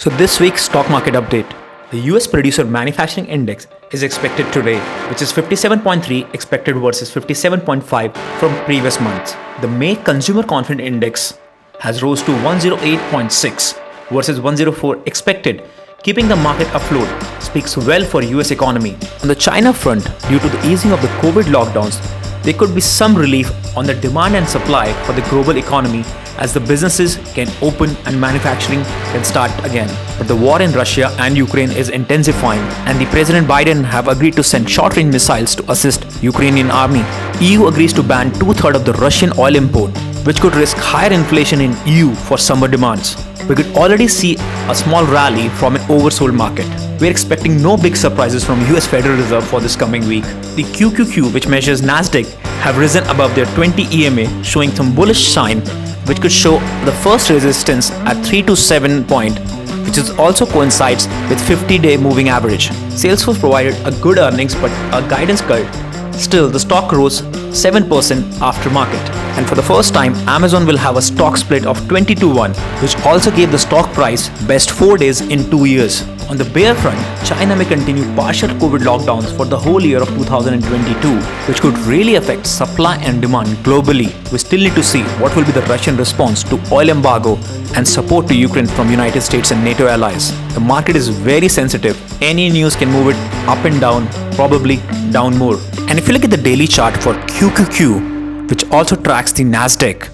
So this week's stock market update. The U.S. Producer Manufacturing Index is expected today, which is 57.3 expected versus 57.5 from previous months. The May Consumer Confidence Index has rose to 108.6 versus 104 expected, keeping the market afloat. Speaks well for US economy. On the China front, due to the easing of the COVID lockdowns, there could be some relief on the demand and supply for the global economy as the businesses can open and manufacturing can start again. But the war in Russia and Ukraine is intensifying, and the President Biden have agreed to send short-range missiles to assist Ukrainian army. EU agrees to ban 2/3 of the Russian oil import, which could risk higher inflation in EU for summer demands. We could already see a small rally from an oversold market. We're expecting no big surprises from US Federal Reserve for this coming week. The QQQ, which measures Nasdaq, have risen above their 20 EMA, showing some bullish sign, which could show the first resistance at 327 point, which is also coincides with 50-day moving average. Salesforce provided a good earnings but a guidance cut. Still, the stock rose 7% after market. And for the first time, Amazon will have a stock split of 20-1, which also gave the stock price best 4 days in 2 years. On the bear front, China may continue partial COVID lockdowns for the whole year of 2022, which could really affect supply and demand globally. We still need to see what will be the Russian response to oil embargo and support to Ukraine from United States and NATO allies. The market is very sensitive. Any news can move it up and down, probably down more. And if you look at the daily chart for QQQ, which also tracks the Nasdaq,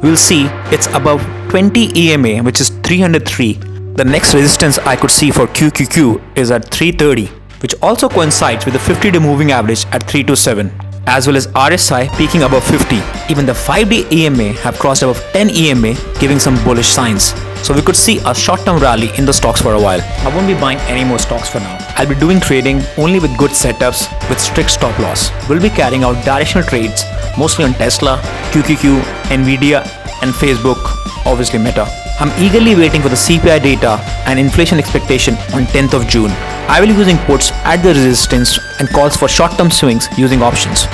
we'll see it's above 20 EMA, which is 303. The next resistance I could see for QQQ is at 330, which also coincides with the 50-day moving average at 327, as well as RSI peaking above 50. Even the 5-day EMA have crossed above 10 EMA, giving some bullish signs. So we could see a short-term rally in the stocks for a while. I won't be buying any more stocks for now. I'll be doing trading only with good setups with strict stop loss. We'll be carrying out directional trades mostly on Tesla, QQQ, Nvidia and Facebook, obviously Meta. I'm eagerly waiting for the CPI data and inflation expectation on 10th of June. I will be using puts at the resistance and calls for short-term swings using options.